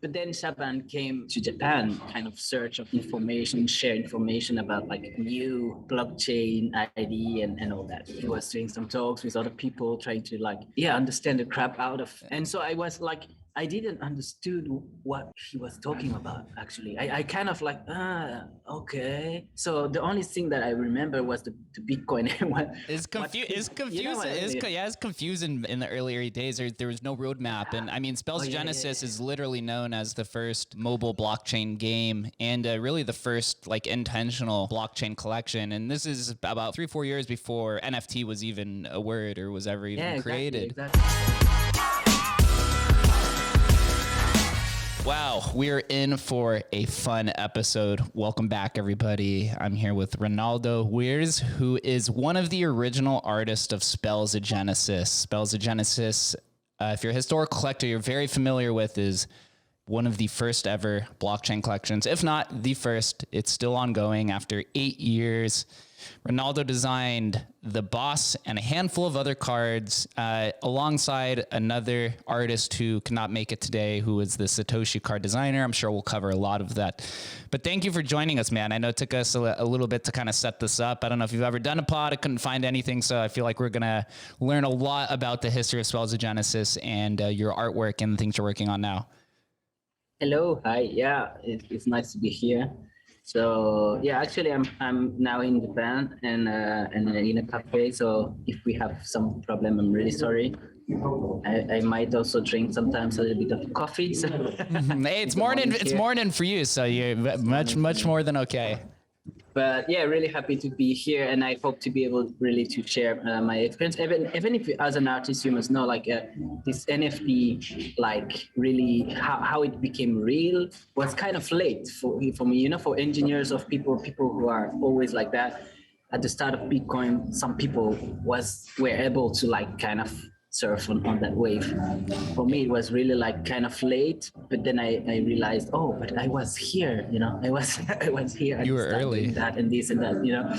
But then Shaban came to Japan, kind of search of information, share information about like new blockchain ID and all that. He was doing some talks with other people, trying to like, understand the crap out of. And so I was like, I didn't understood what he was talking about, actually. I kind of like, okay. So the only thing that I remember was the Bitcoin. It's confusing in the earlier days. There was no roadmap. And I mean, Spells Genesis is literally known as the first mobile blockchain game and really the first like intentional blockchain collection. And this is about 3-4 years before NFT was even a word or was ever even created. Exactly. Wow, we're in for a fun episode. Welcome back, everybody. I'm here with Rinaldo Wirz, who is one of the original artists of Spells of Genesis. Spells of Genesis, if you're a historical collector, you're very familiar with, is one of the first ever blockchain collections. If not the first, it's still ongoing after 8 years. Rinaldo designed the boss and a handful of other cards alongside another artist who cannot make it today, who is the Satoshi card designer. I'm sure we'll cover a lot of that. But thank you for joining us, man. I know it took us a little bit to kind of set this up. I don't know if you've ever done a pod. I couldn't find anything, so I feel like we're going to learn a lot about the history of Spells of Genesis and your artwork and the things you're working on now. Hello. Hi. Yeah, it's nice to be here. So yeah, actually, I'm now in Japan and in a cafe. So if we have some problem, I'm really sorry. I might also drink sometimes a little bit of coffee. So hey, it's morning for you, so you're much more than okay. But yeah, really happy to be here, and I hope to be able really to share my experience. Even if as an artist, you must know like this NFT, like really how it became real was kind of late for me. You know, for engineers of people who are always like that. At the start of Bitcoin, some people were able to like kind of surf on that wave. For me, it was really like kind of late, but then I realized, oh, but I was here, you know, I was here. You were early. That and this and that, you know.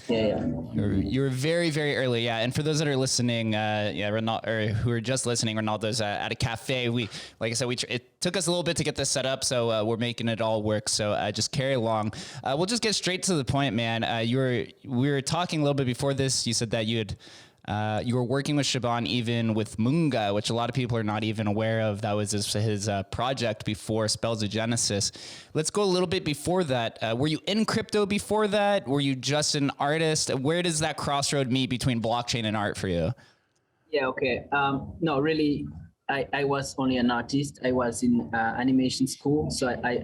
Yeah. You were very, very early. Yeah. And for those that are listening, Ronaldo, or who are just listening, Ronaldo's at a cafe. Like I said, it took us a little bit to get this set up, so we're making it all work. So just carry along. We'll just get straight to the point, man. We were talking a little bit before this. You said that you were working with Shaban even with Munga, which a lot of people are not even aware of. That was his project before Spells of Genesis. Let's go a little bit before that. Were you in crypto before that? Were you just an artist? Where does that crossroad meet between blockchain and art for you? Yeah, okay. No, really, I was only an artist. I was in animation school. So I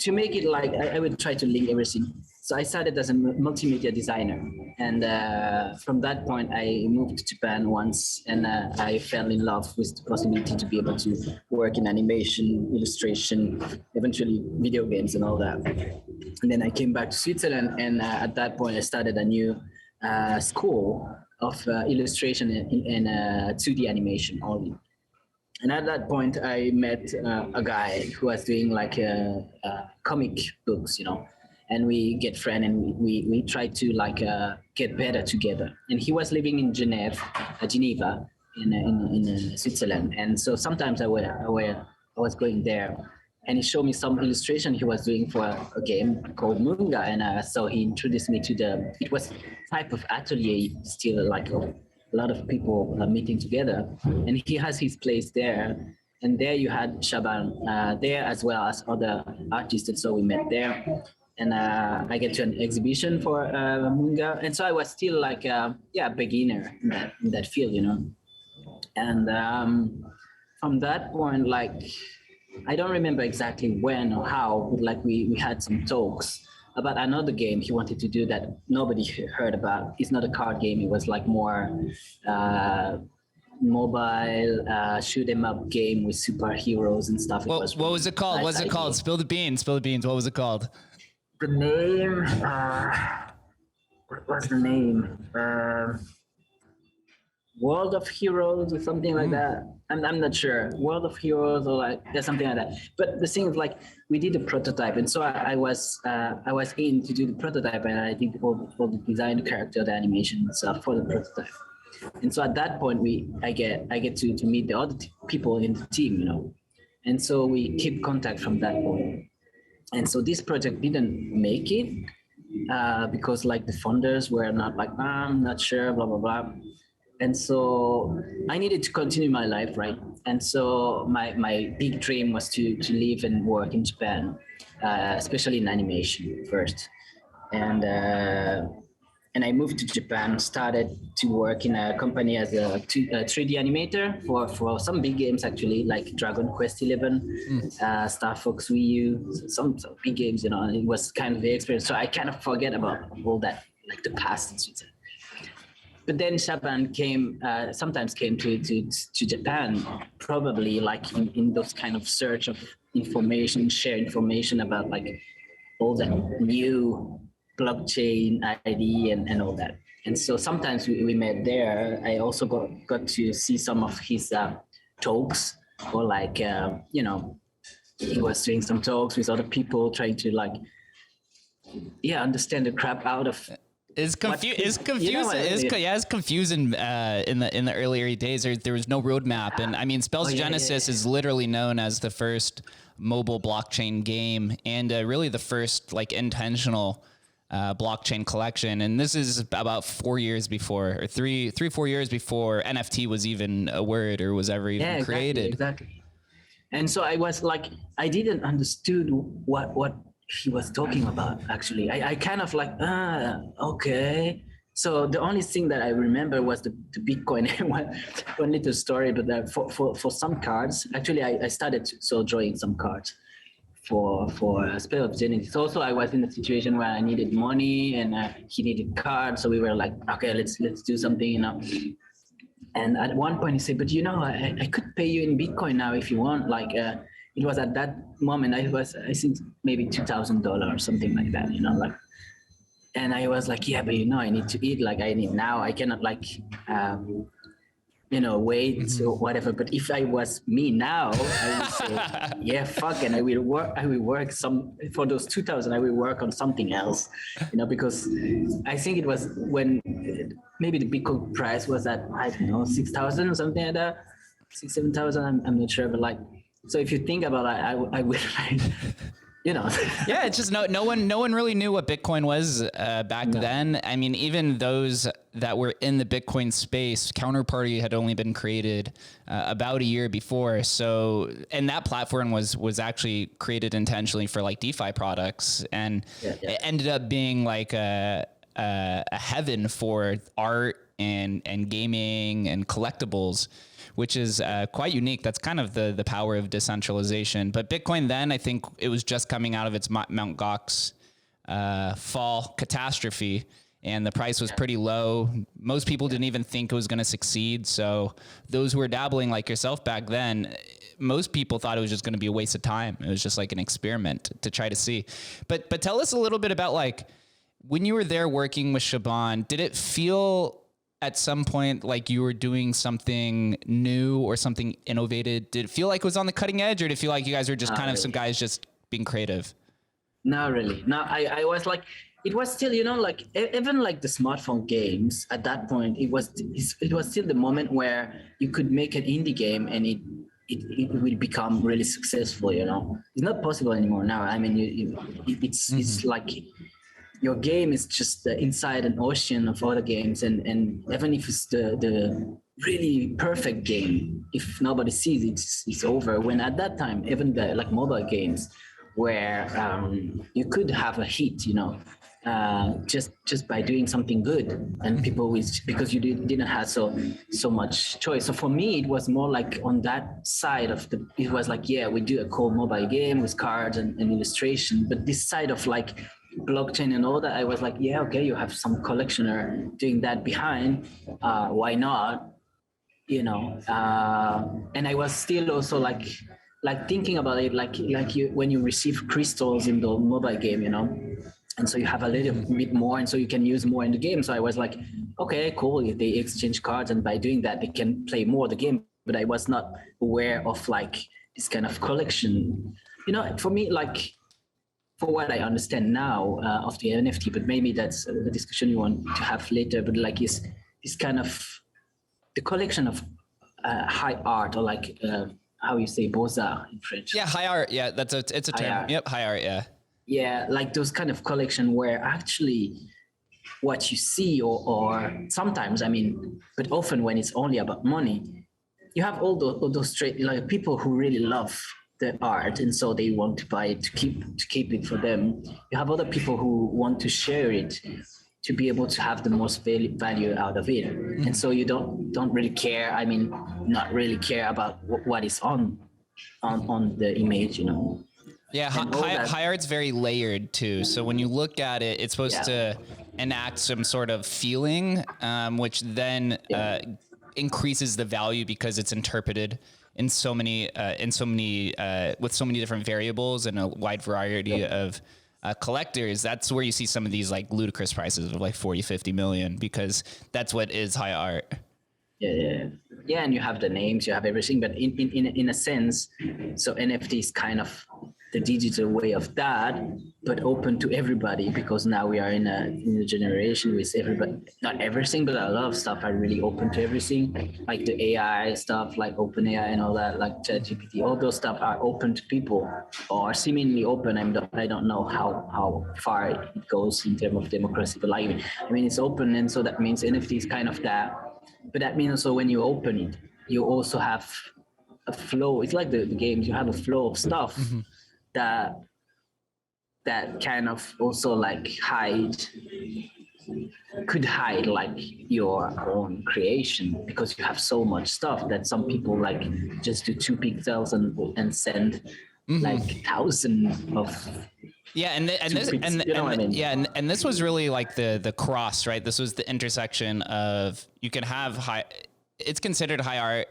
to make it like, I would try to link everything. So I started as a multimedia designer, and from that point I moved to Japan once, and I fell in love with the possibility to be able to work in animation, illustration, eventually video games and all that. And then I came back to Switzerland, and at that point I started a new school of illustration in 2D animation only. And at that point I met a guy who was doing like comic books, you know. And we get friends, and we try to like get better together. And he was living in Geneva, in Switzerland. And so sometimes I was going there, and he showed me some illustration he was doing for a game called Munga. And so he introduced me to it was type of atelier, still like a lot of people meeting together. And he has his place there. And there you had Shaban there, as well as other artists. And so we met there. And I get to an exhibition for Munga, and so I was still like a beginner in that field, you know. And from that point, like I don't remember exactly when or how, but like we had some talks about another game he wanted to do that nobody heard about. It's not a card game; it was like more mobile shoot 'em up game with superheroes and stuff. What was it called? What's it called? Spill the beans. What was it called? The name, what was the name? World of Heroes or something like that. I'm not sure. World of Heroes or like something like that. But the thing is, like, we did a prototype, and so I was in to do the prototype, and I did all the design, the character, the animation and stuff for the prototype. And so at that point, I get to meet the other people in the team, you know. And so we keep contact from that point. And so this project didn't make it because like the funders were not like, I'm not sure, blah, blah, blah. And so I needed to continue my life, right? And so my big dream was to live and work in Japan, especially in animation first. And I moved to Japan, started to work in a company as a 3D animator for some big games, actually, like Dragon Quest 11, Star Fox Wii U, some big games, you know. It was kind of the experience. So I kind of forget about all that, like the past in Switzerland. But then Shaban sometimes came to Japan, probably like in those kind of search of information, share information about like all that new blockchain ID and all that. And so sometimes we met there. I also got to see some of his talks, or like, you know, he was doing some talks with other people trying to like, understand the crap out of. It's confusing. It's confusing in the earlier days. There was no roadmap, and I mean, Spells Genesis is literally known as the first mobile blockchain game, and really the first like intentional blockchain collection. And this is about 4 years before, or 4 years before NFT was even a word or was ever even created. Exactly. And so I was like, I didn't understood what he was talking about, actually. I kind of like, okay. So the only thing that I remember was the Bitcoin. one little story, but for some cards, actually I started drawing some cards for Spell of Genesis. Also, I was in a situation where I needed money and he needed cards. So we were like, okay, let's do something, you know. And at one point he said, but you know, I could pay you in Bitcoin now if you want. Like, it was at that moment, I think maybe $2,000 or something like that, you know, like, and I was like, yeah, but you know, I need to eat, like I need now, I cannot like, you know, wait or whatever. But if I was me now, I would say, yeah, fuck, and I will work for those 2,000, I will work on something else, you know, because I think it was when maybe the Bitcoin price was at, I don't know, 6,000 or something like that, 7,000, I'm not sure, but like, so if you think about it, I would like, you know. Yeah, it's just no one really knew what Bitcoin was back then. I mean, even those that were in the Bitcoin space, Counterparty had only been created about a year before. So, and that platform was actually created intentionally for like DeFi products, and it ended up being like a heaven for art and gaming and collectibles, which is quite unique. That's kind of the power of decentralization. But Bitcoin then, I think it was just coming out of its Mt. Gox fall catastrophe, and the price was pretty low. Most people didn't even think it was going to succeed. So those who were dabbling like yourself back then, most people thought it was just going to be a waste of time. It was just like an experiment to try to see. But tell us a little bit about like, when you were there working with Shaban, did it feel at some point like you were doing something new or something innovative? Did it feel like it was on the cutting edge, or did it feel like you guys were just kind of some guys just being creative? No, really. No, I was like, it was still, you know, like even like the smartphone games at that point, it was still the moment where you could make an indie game and it will become really successful, you know. It's not possible anymore now. I mean, it's like your game is just inside an ocean of other games, and even if it's the really perfect game, if nobody sees it, it's over. When at that time, even the like mobile games, where you could have a hit, you know, just by doing something good, and people because you didn't have so much choice. So for me, it was more like on that side of it was like, yeah, we do a cool mobile game with cards and illustration, but this side of like blockchain and all that, I was like, yeah, okay, you have some collectioner doing that behind, why not, you know. And I was still also like thinking about it, like you when you receive crystals in the mobile game, you know, and so you have a little bit more, and so you can use more in the game. So I was like, okay, cool, if they exchange cards, and by doing that they can play more the game. But I was not aware of like this kind of collection, you know. For me, like, for what I understand now of the NFT, but maybe that's a discussion you want to have later, but like is kind of the collection of high art, or like how you say beaux-arts in French. Yeah, high art. Yeah, it's a term. Art. Yep, high art. Yeah. Yeah, like those kind of collection where actually what you see, or sometimes, I mean, but often when it's only about money, you have all those straight, like people who really love the art and so they want to buy it to keep it for them. You have other people who want to share it to be able to have the most value out of it. And so you don't really care. I mean, not really care about what is on the image, you know. Yeah, high art's very layered too. So when you look at it, it's supposed to enact some sort of feeling, which then increases the value because it's interpreted in so many with so many different variables and a wide variety of collectors. That's where you see some of these like ludicrous prices of like 40, 50 million, because that's what is high art. Yeah, and you have the names, you have everything, but in a sense, so NFT is kind of the digital way of that, but open to everybody, because now we are in a generation with everybody, not everything, but a lot of stuff are really open to everything, like the AI stuff, like OpenAI and all that, like ChatGPT, all those stuff are open to people, or seemingly open. I don't know how far it goes in terms of democracy, but like, I mean, it's open, and so that means NFT is kind of that. But that means also when you open it, you also have a flow. It's like the games, you have a flow of stuff that kind of also like could hide like your own creation, because you have so much stuff that some people like just do 2 pixels and send like thousands of. Yeah, and this was really like the cross, right? This was the intersection of, you can have it's considered high art,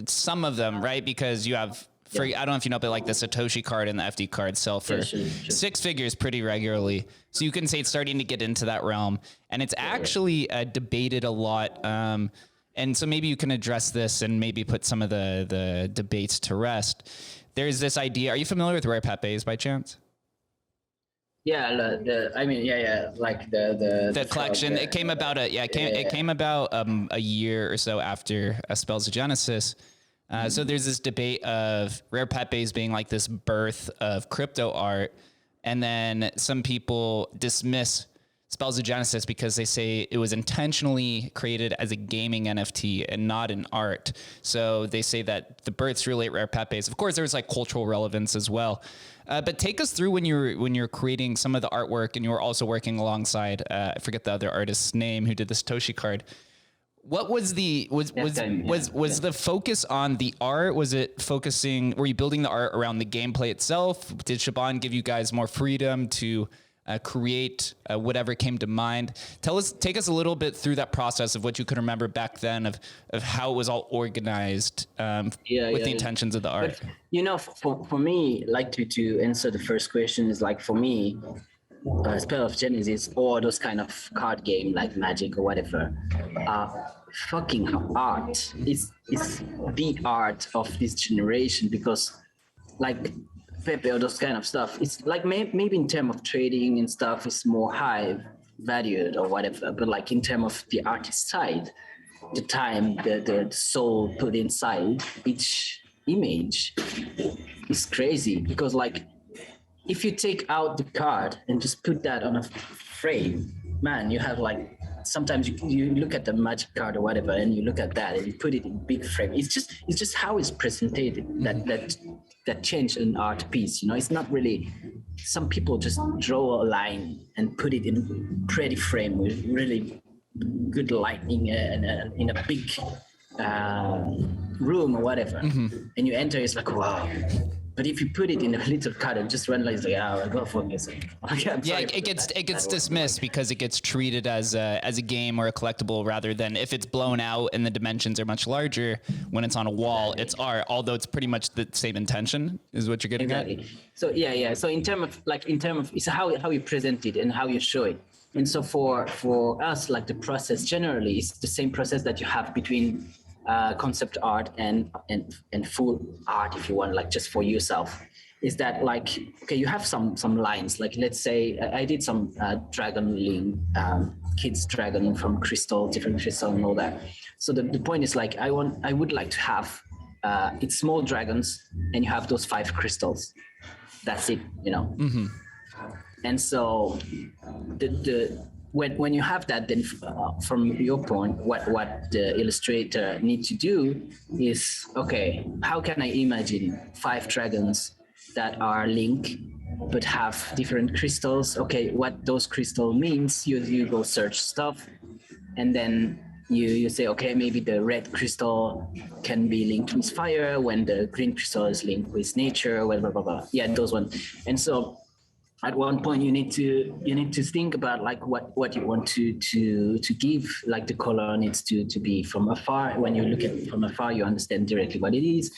some of them, right? Because you have, I don't know if you know, but like the Satoshi card and the FD card sell for 6 figures pretty regularly. So you can say it's starting to get into that realm, and it's actually debated a lot. And so maybe you can address this and maybe put some of the debates to rest. There's this idea. Are you familiar with rare pepes by chance? Yeah, like the collection. It came about it came about a year or so after Spells of Genesis. So there's this debate of rare pepes being like this birth of crypto art, and then some people dismiss Spells of Genesis because they say it was intentionally created as a gaming NFT and not an art. So they say that the births relate rare pepes. Of course, there was like cultural relevance as well. But take us through when you're creating some of the artwork, and you were also working alongside I forget the other artist's name who did the Satoshi card. What was the the focus on the art? Was it focusing? Were you building the art around the gameplay itself? Did Shaban give you guys more freedom to create whatever came to mind? Take us a little bit through that process of what you could remember back then of how it was all organized with the intentions of the art. But, you know, for me, like to answer the first question is like, for me, Spell of Genesis or those kind of card game like Magic or whatever, fucking art. It's the art of this generation, because like Pepe or those kind of stuff, it's like maybe in terms of trading and stuff, it's more high valued or whatever, but like in terms of the artist side, the time, the soul put inside each image is crazy. Because like, if you take out the card and just put that on a frame, man, you have like, sometimes you look at the Magic card or whatever, and you look at that and you put it in big frame. It's just how it's presented that change an art piece. You know, it's not really. Some people just draw a line and put it in pretty frame with really good lighting and in a big room or whatever, and you enter, it's like, wow. But if you put it in a little card and just run like, go for it. It gets dismissed because it gets treated as a game or a collectible, rather than if it's blown out and the dimensions are much larger. When it's on a wall, it's art. Although it's pretty much the same intention, is what you're getting at. So So in terms of it's how you present it and how you show it. And so for us, like the process generally is the same process that you have between concept art and full art, if you want, like just for yourself. Is that like, okay, you have some lines, like let's say I did some dragon kids dragon from crystal, different crystal and all that. So the point is like, I would like to have it's small dragons, and you have those 5 crystals. That's it, you know. Mm-hmm. And so when you have that, then from your point, what the illustrator need to do is, okay, how can I imagine 5 dragons that are linked but have different crystals? Okay, what those crystal means, you go search stuff, and then you say, okay, maybe the red crystal can be linked with fire, when the green crystal is linked with nature, blah blah blah blah. Yeah, those ones. And so at one point you need to think about like what you want to give, like the color needs to be from afar. When you look at it from afar, you understand directly what it is,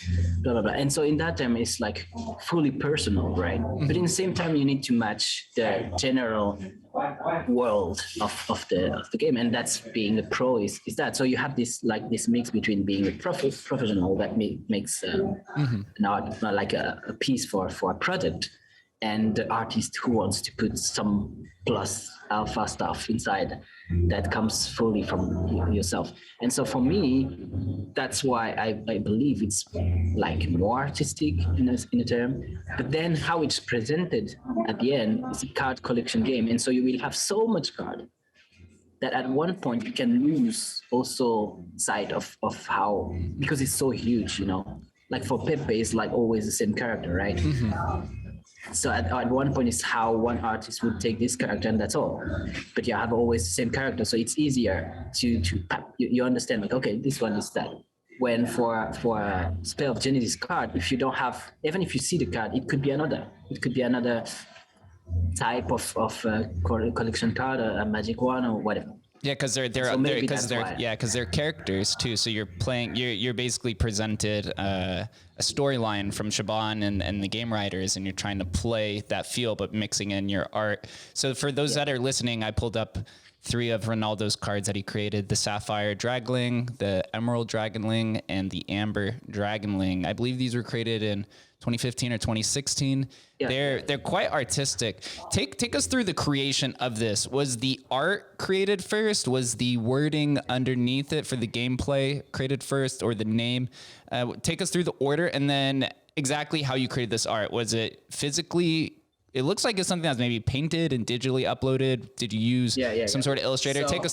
blah blah blah. And so in that term, it's like fully personal, right? Mm-hmm. But in the same time, you need to match the general world of the game, and that's being a pro is that. So you have this mix between being a professional that makes an art, like a piece for a product, and the artist who wants to put some plus alpha stuff inside that comes fully from yourself. And so for me, that's why I believe it's like more artistic in a term. But then how it's presented at the end is a card collection game. And so you will have so much card that at one point you can lose also sight of how, because it's so huge, you know, like for Pepe, it's like always the same character, right? Mm-hmm. So at one point is how one artist would take this character and that's all. But you have always the same character, so it's easier to you understand, like, okay, this one is that. When for a Spell of Genesis card, if you don't have, even if you see the card, it could be another type of collection card, a magic one or whatever. Yeah, because they're characters too. So you're basically presented a storyline from Shaban and the game writers, and you're trying to play that feel, but mixing in your art. So for those that are listening, I pulled up 3 of Rinaldo's cards that he created: the Sapphire Dragonling, the Emerald Dragonling, and the Amber Dragonling. I believe these were created in 2015 or 2016. Yeah. They're quite artistic. Take us through the creation of this. Was the art created first? Was the wording underneath it for the gameplay created first, or the name? Take us through the order, and then exactly how you created this art. Was it physically? It looks like it's something that's maybe painted and digitally uploaded. Did you use some sort of illustrator? So, take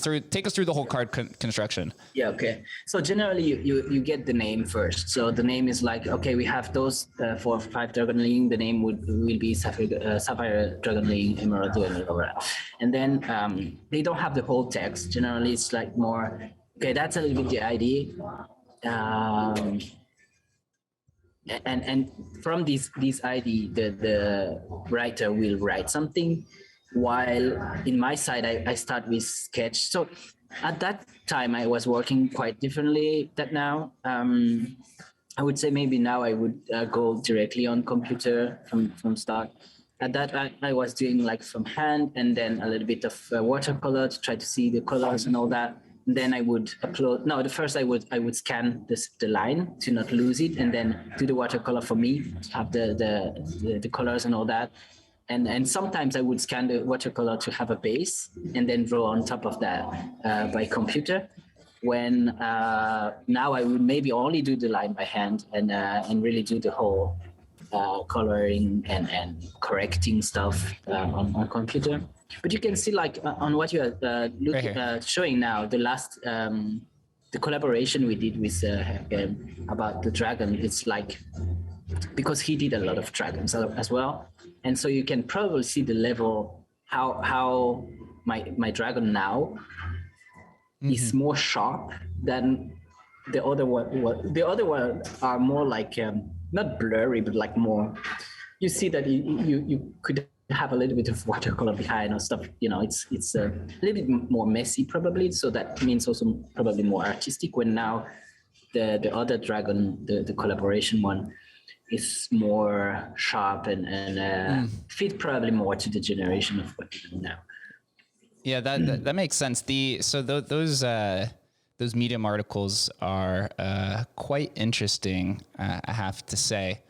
us through the whole card construction. Yeah. Okay. So generally, you get the name first. So the name is like, okay, we have those 4 or 5 Dragonling. The name will be Sapphire Dragonling, Emerald Dragonling, and then they don't have the whole text. Generally, it's like more. Okay, that's a little bit the idea. And from this ID, the writer will write something, while in my side I start with sketch. So at that time I was working quite differently than now. I would say maybe now I would go directly on computer from start. At that I was doing like from hand, and then a little bit of watercolor to try to see the colors and all that. Then I would upload. No, the first I would scan the line to not lose it, and then do the watercolor for me to have the colors and all that. And sometimes I would scan the watercolor to have a base, and then draw on top of that by computer. When now I would maybe only do the line by hand and really do the whole coloring and correcting stuff on computer. But you can see, like on what you are showing now, the last the collaboration we did with about the dragon. It's like, because he did a lot of dragons as well, and so you can probably see the level how my dragon now is more sharp than the other one. The other one are more like not blurry, but like more. You see that you could have a little bit of watercolor behind or stuff, you know. It's a little bit more messy probably, so that means also probably more artistic. When now the other dragon, the collaboration one, is more sharp and fit probably more to the generation of what we do now. Yeah, that makes sense. Those Medium articles are quite interesting, I have to say.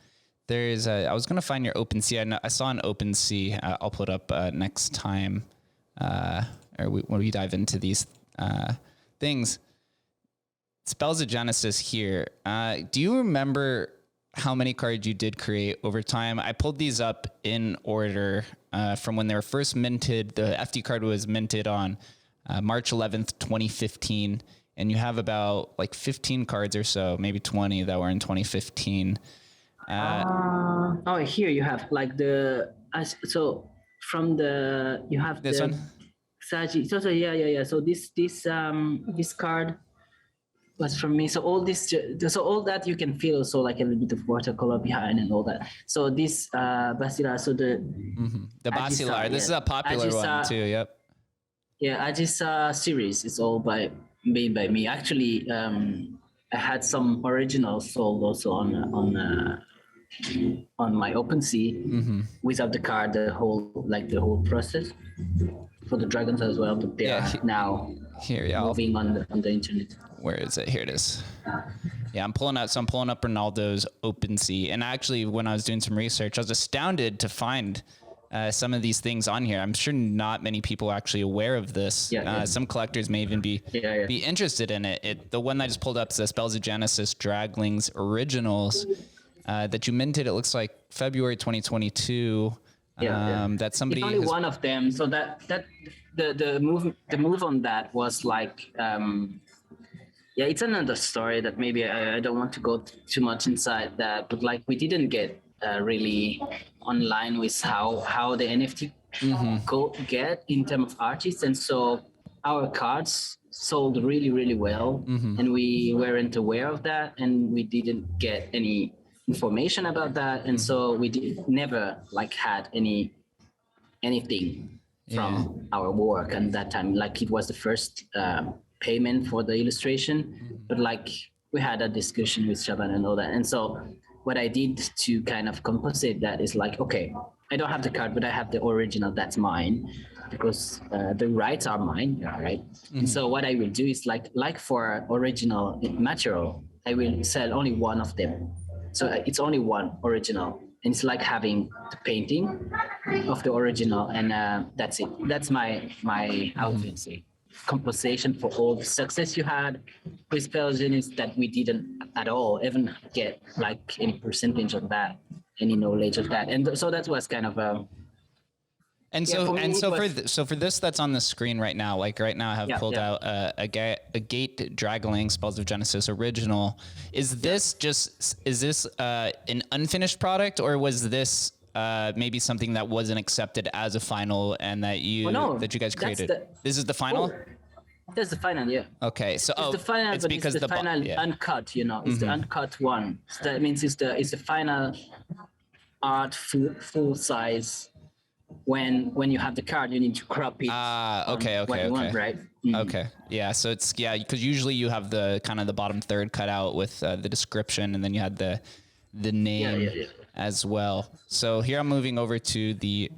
There's I was going to find your OpenSea. I saw an OpenSea. I'll put up next time when we dive into these things. Spells of Genesis here. Do you remember how many cards you did create over time? I pulled these up in order from when they were first minted. The FD card was minted on March 11th, 2015. And you have about like 15 cards or so, maybe 20 that were in 2015. Here you have like so from the, you have this one? Saji. So yeah. So this card was from me. So all this, so all that you can feel also like a little bit of watercolor behind and all that. So this Basilar, so the Basilar, this is a popular one too. Yep. Yeah, Ajisa series is all made by me. Actually, I had some originals sold also on my OpenSea without the card, the whole process for the dragons as well. But they are now moving on the internet. Where is it? Here it is. Yeah, I'm pulling up Rinaldo's OpenSea. And actually, when I was doing some research, I was astounded to find some of these things on here. I'm sure not many people are actually aware of this. Some collectors may even be interested in it. The one I just pulled up says Spells of Genesis Draglings Originals that you minted. It looks like February 2022. That somebody it's only one of them. So that the move on that was like it's another story that maybe I don't want to go too much inside that, but like we didn't get really online with how the NFT get in terms of artists, and so our cards sold really, really well, and we weren't aware of that, and we didn't get any information about that, and so we never like had anything from our work. And that time, like it was the first payment for the illustration, but like we had a discussion with Shaban and all that, and so what I did to kind of compensate that is like, okay, I don't have the card, but I have the original, that's mine, because the rights are mine, right? And so what I will do is like for original material, I will sell only one of them. So it's only one original, and it's like having the painting of the original, and that's it. That's my how to say, compensation for all the success you had with Spells is that we didn't at all even get like any percentage of that, any knowledge of that, and so that was kind of for this that's on the screen right now. Like right now, I have pulled out a Gate Dragling Spells of Genesis original. Is this an unfinished product, or was this maybe something that wasn't accepted as a final and that you guys created? This is the final? That's the final, yeah. Okay, so it's the final, it's but because it's the final uncut, you know. It's the uncut one. So that means it's the final art full size. When you have the card, you need to crop it. Okay. Want, right? Okay, yeah. So it's because usually you have the kind of the bottom third cut out with the description, and then you had the name as well. So here I'm moving over to the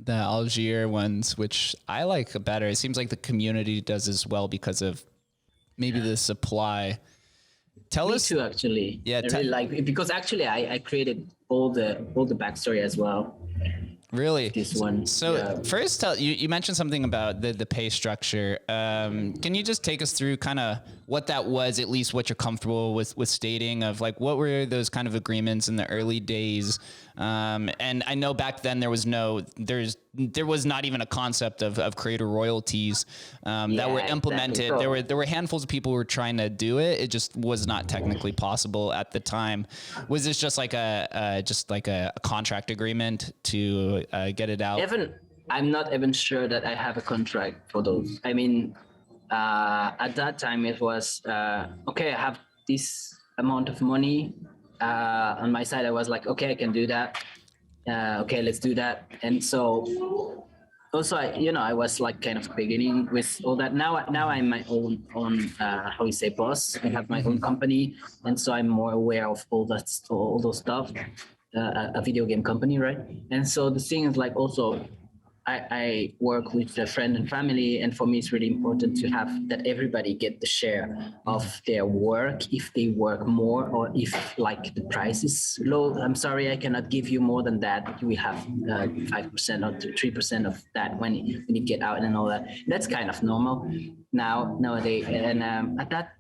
Algier ones, which I like better. It seems like the community does as well because of maybe the supply. Me too, actually. Yeah, I really like it because actually I created all the backstory as well. Really? This one. So first, you mentioned something about the pay structure. Can you just take us through kind of what that was, at least what you're comfortable with stating, of like what were those kind of agreements in the early days? And I know back then there was not even a concept of creator royalties that were implemented. Exactly. There were handfuls of people who were trying to do it. It just was not technically possible at the time. Was this just like a contract agreement to get it out? I'm not even sure that I have a contract for those. I mean, at that time it was okay. I have this amount of money. On my side, I was like, okay, I can do that. Okay, let's do that. And so also, I was like kind of beginning with all that. Now I'm my own boss. I have my own company, and so I'm more aware of all those stuff. A video game company, right? And so the thing is like also, I work with a friend and family, and for me it's really important to have that everybody get the share of their work. If they work more, or if like the price is low, I'm sorry, I cannot give you more than that, but you will have 5% or 3% of that when you get out and all that. That's kind of normal nowadays. And at that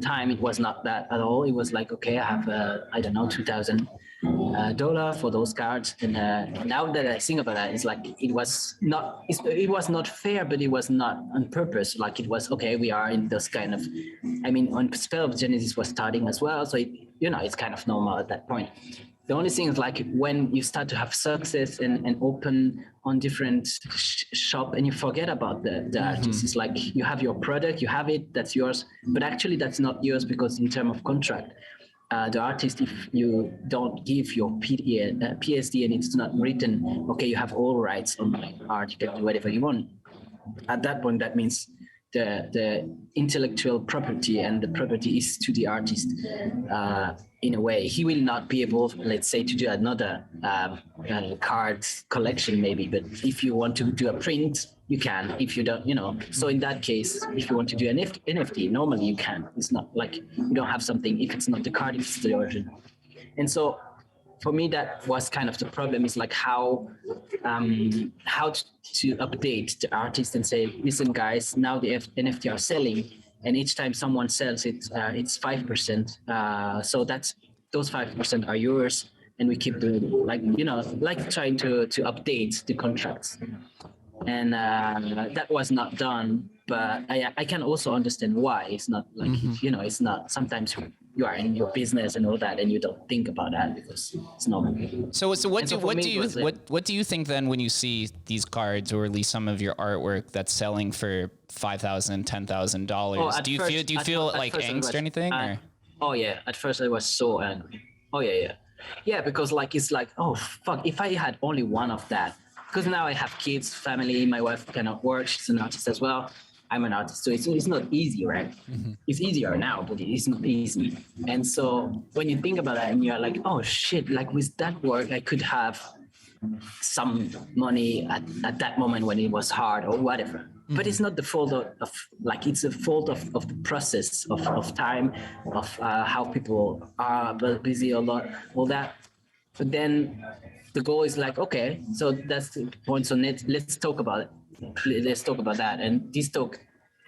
time, it was not that at all. It was like, okay, I have, I don't know, $2,000 for those cards. And now that I think about that, it's like, it was not fair, but it was not on purpose. Like it was, okay, we are in this kind of, I mean, on Spell of Genesis was starting as well. So, it's kind of normal at that point. The only thing is like when you start to have success and open on different shop and you forget about the artist. It's like you have your product, you have it, that's yours, but actually that's not yours because in terms of contract, the artist, if you don't give your PSD and it's not written, okay, you have all rights on my art, you can do whatever you want. At that point, that means the intellectual property and the property is to the artist. In a way, he will not be able, let's say, to do another card collection maybe, but if you want to do a print, you can. If you don't, so in that case, if you want to do an NFT, normally you can. It's not like you don't have something if it's not the card, if it's the origin. And so for me, that was kind of the problem, is like how to update the artist and say, listen, guys, now the NFT are selling, and each time someone sells it, it's 5%. So that's those 5% are yours, and we keep doing like trying to update the contracts. And that was not done, but I can also understand why. It's not like it's not. Sometimes you are in your business and all that, and you don't think about that because it's normal. So what do you think then when you see these cards, or at least some of your artwork that's selling for $5,000, $10,000? Do you feel like angst or anything? Oh yeah, at first I was so angry. Oh yeah, because like it's like, oh fuck, if I had only one of that. Because now I have kids, family, my wife cannot work, she's an artist as well. I'm an artist, so it's not easy, right? Mm-hmm. It's easier now, but it's not easy. And so when you think about that and you're like, oh shit, like with that work, I could have some money at that moment when it was hard or whatever. Mm-hmm. But it's not the fault of like, it's a fault of the process of time, of how people are busy a lot, all that. But then the goal is like, okay, so that's the point. So let's talk about it. Let's talk about that. And this talk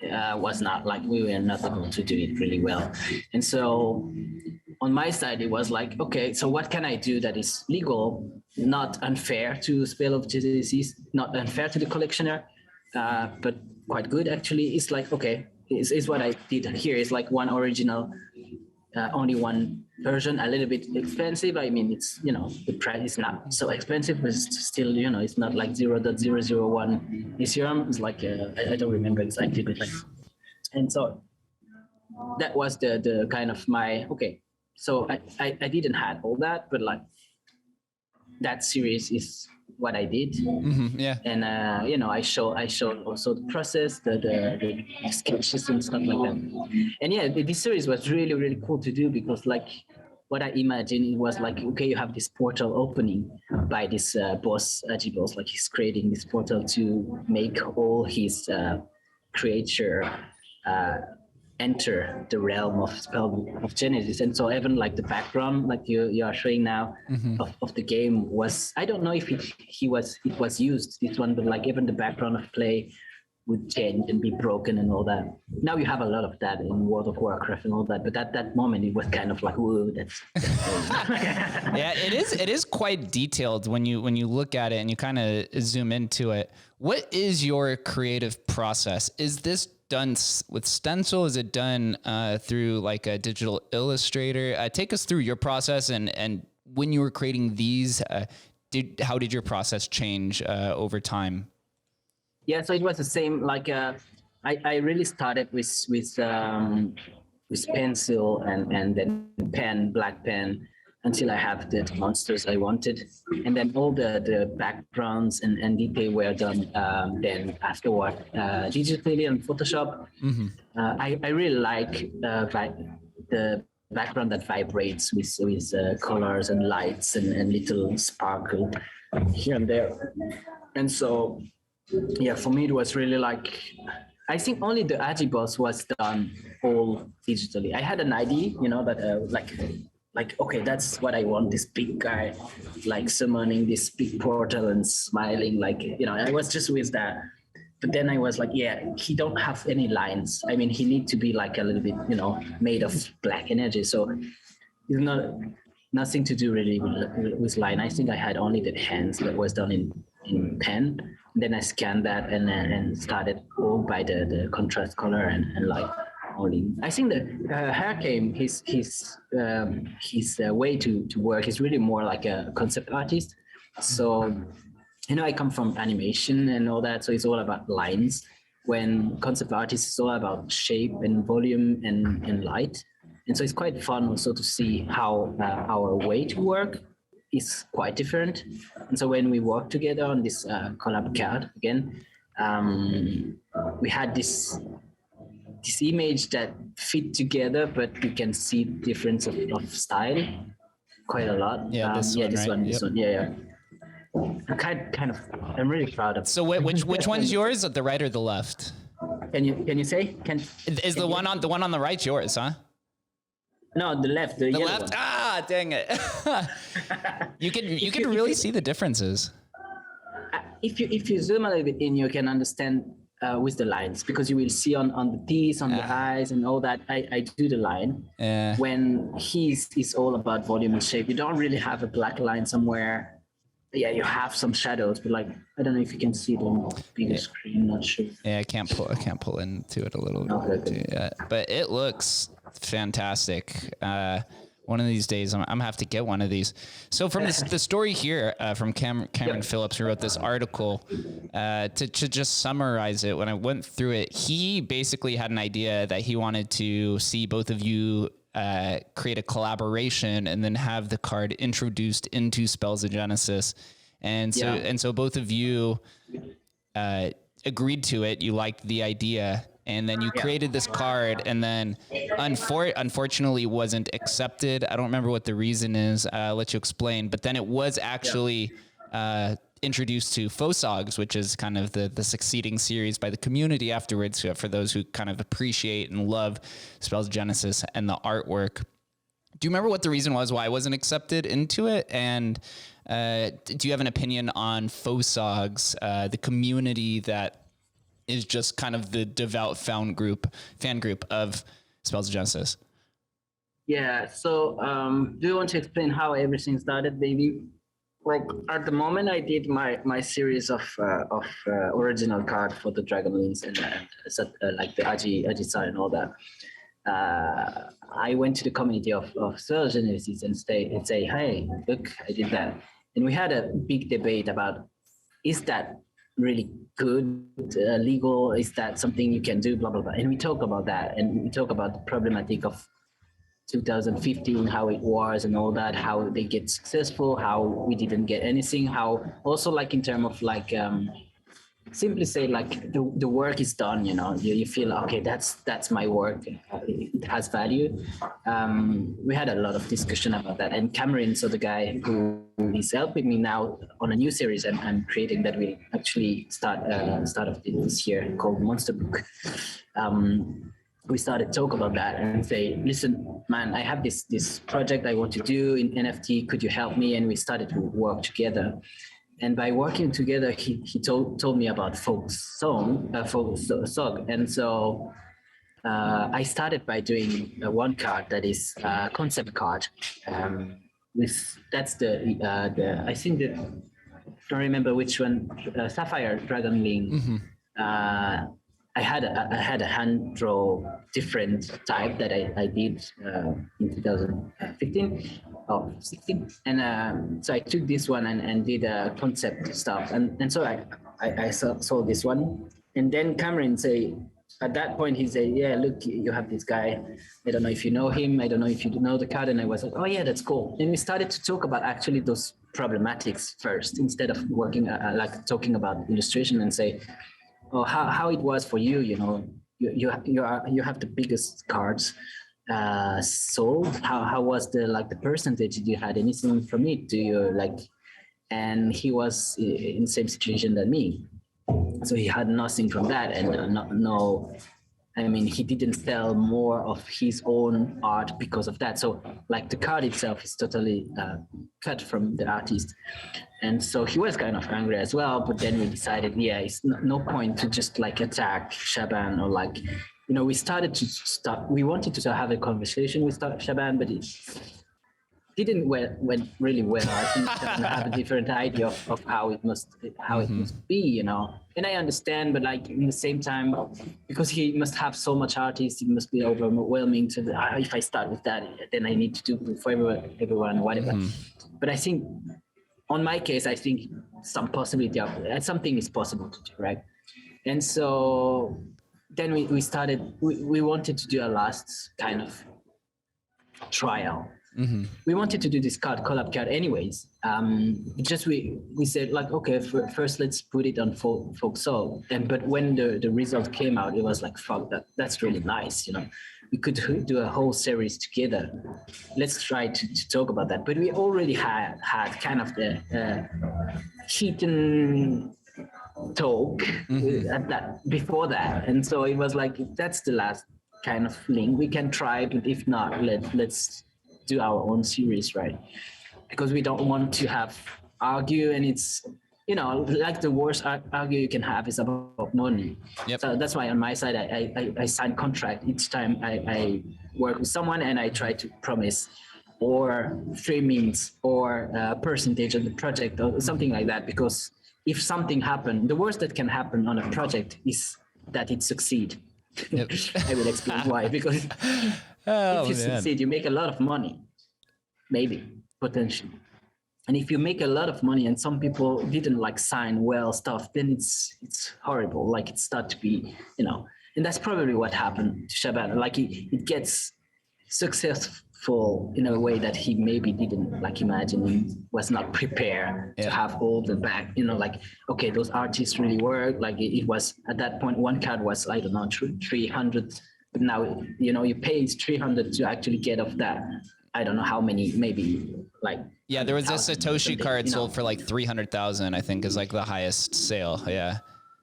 was not like, we were not able to do it really well. And so on my side, it was like, okay, so what can I do that is legal, not unfair to Spell of Genesis, not unfair to the collectioner, but quite good actually. It's like, okay, is what I did here. It's like one original, only one version, a little bit expensive. I mean, it's, the price is not so expensive, but it's still, it's not like 0.001 Ethereum. It's like, I don't remember exactly, but like, and so that was the kind of my, okay. So I didn't have all that, but like that series is what I did. Mm-hmm, yeah. And, I showed also the process, the sketches and stuff like that. And yeah, this series was really, really cool to do because like what I imagined, it was like, okay, you have this portal opening by this boss, Boss, like he's creating this portal to make all his creature enter the realm of Spell of Genesis. And so even like the background, like you are showing now, mm-hmm. of the game was, I don't know if it was used, this one, but like even the background of play would change and be broken and all that. Now you have a lot of that in World of Warcraft and all that, but at that moment it was kind of like, whoa, that's yeah, it is quite detailed when you look at it and you kind of zoom into it. What is your creative process? Is this done with stencil? Is it done through like a digital illustrator? Take us through your process and when you were creating these, how did your process change over time? Yeah, so it was the same. Like I really started with pencil and then pen, black pen, until I have the monsters I wanted. And then all the backgrounds and detail were done then afterward digitally on Photoshop. Mm-hmm. I really like the background that vibrates with colors and lights and little sparkle here and there. And so, yeah, for me, it was really like, I think only the Boss was done all digitally. I had an idea, that like, okay, that's what I want, this big guy, like summoning this big portal and smiling, like, I was just with that. but then I was like, yeah, he don't have any lines. I mean, he need to be like a little bit, made of black energy. So it's not nothing to do really with line. I think I had only the hands that was done in pen. And then I scanned that and started all by the contrast color and like only. I think the hair came his way to work is really more like a concept artist. So I come from animation and all that, so it's all about lines. When concept artist is all about shape and volume and light. And so it's quite fun also to see how our way to work is quite different. And so when we work together on this collab card again, we had this image that fit together, but we can see difference of style quite a lot. Yeah, this one. Yeah. I'm really proud of. So which one's yours? The right or the left? Can you say? Is the one on the right yours, huh? No, the left. The left. One. Ah, dang it! you can really see the differences. If you zoom a little bit in, you can understand with the lines, because you will see on the teeth, on the eyes, and all that. I do the line. When he's all about volume and shape. You don't really have a black line somewhere. Yeah, you have some shadows, but like I don't know if you can see them on the bigger screen. Not sure. Yeah, I can't pull into it a little bit. Yeah, but it looks fantastic. One of these days, I'm gonna have to get one of these. So from the story here from Cameron Phillips, who wrote this article, to just summarize it, when I went through it, he basically had an idea that he wanted to see both of you create a collaboration and then have the card introduced into Spells of Genesis. And so both of you agreed to it. You liked the idea, and then you created this card, and then unfortunately wasn't accepted. I don't remember what the reason is. I'll let you explain. But then it was actually introduced to FOSOGs, which is kind of the succeeding series by the community afterwards, for those who kind of appreciate and love Spells of Genesis and the artwork. Do you remember what the reason was why I wasn't accepted into it? And do you have an opinion on FOSOGs, the community that is just kind of the devout fan group of Spells of Genesis? Yeah. So do you want to explain how everything started, baby? Like at the moment, I did my series of original card for the Dragonlings and like the Ajisar and all that. I went to the community of Spells of Genesis and say, hey, look, I did that, and we had a big debate about, is that really good, legal? Is that something you can do? Blah blah blah. And we talk about that, and we talk about the problematic of 2015, how it was and all that, how they get successful, how we didn't get anything, how also like in terms of like simply say like the work is done, you feel okay, that's my work, it has value. We had a lot of discussion about that, and Cameron, so the guy who is helping me now on a new series I'm creating that will actually start of this year, called Monster Book. We started talk about that and say, listen, man, I have this project I want to do in NFT. Could you help me? And we started to work together. And by working together, he told me about SOG. And so I started by doing one card that is a concept card. That's I think don't remember which one, Sapphire Dragonling. Mm-hmm. I had a hand draw different type that I did in 2015 or 16, and so I took this one and did concept stuff, and so I saw this one, and then Cameron say, at that point he said, yeah, look, you have this guy, I don't know if you know him, I don't know if you know the card, and I was like, oh yeah, that's cool. And we started to talk about actually those problematics first, instead of working like talking about illustration, and say, oh, how it was for you, you have the biggest cards sold. How was the percentage? Did you had anything from it? Do you like? And he was in the same situation than me, so he had nothing from that, and I mean, he didn't sell more of his own art because of that. So like the card itself is totally cut from the artist. And so he was kind of angry as well. But then we decided, yeah, it's no point to just like attack Shaban or like, we started to start, we wanted to have a conversation with Shaban, but it didn't went really well. I think Shaban had a different idea of how it must be, And I understand, but like in the same time, because he must have so much artists, it must be overwhelming to if I start with that, then I need to do for everyone, whatever. But I think on my case, I think some possibility of something is possible to do, right? And so then we started, we wanted to do a last kind of trial. We wanted to do this collab card anyways. Just we said like, okay, first let's put it on folk soul. But when the result came out, it was like, fuck, that's really nice, We could do a whole series together. Let's try to talk about that. But we already had kind of the hidden talk at that before that, and so it was like, that's the last kind of thing we can try. But if not, let's do our own series, right? Because we don't want to have argue, and it's like the worst argue you can have is about money. So that's why on my side I sign contract each time I work with someone, and I try to promise or 3 minutes or a percentage of the project or something like that. Because if something happens, the worst that can happen on a project is that it succeed. I will explain why. Because if you succeed, you make a lot of money, maybe, potentially. And if you make a lot of money and some people didn't like sign well stuff, then it's horrible. Like it starts to be, and that's probably what happened to Shaban. Like it gets successful in a way that he maybe didn't like imagine, and was not prepared to have all the back, like, okay, those artists really work. Like it was at that point, one card was, I don't know, 300, but now, you pay 300 to actually get off that. I don't know how many, maybe like. Yeah, there was a Satoshi card sold for like 300,000, I think, is like the highest sale. Yeah.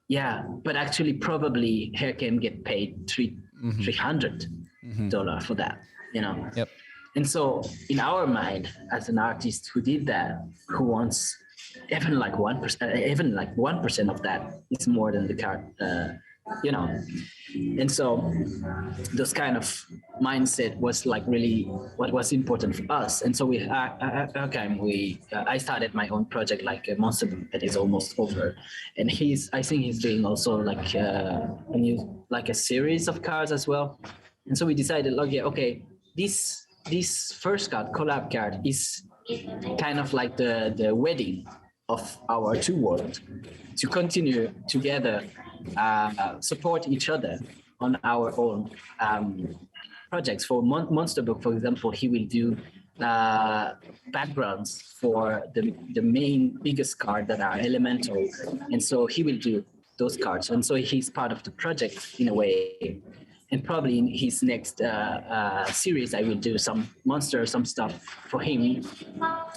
Yeah, but actually probably Haircam get paid $300 for that, Yep. And so in our mind, as an artist who did that, who wants even like 1% of that is more than the card, And so this kind of mindset was like really what was important for us. And so I started my own project, like a monster book that is almost over. And I think he's doing also like a series of cards as well. And so we decided, like, okay, this first card, collab card, is kind of like the wedding of our two worlds, to continue together, support each other on our own projects. For Monster Book, for example, he will do backgrounds for the main biggest card that are elemental, and so he will do those cards, and so he's part of the project in a way. And probably in his next series, I will do some stuff for him,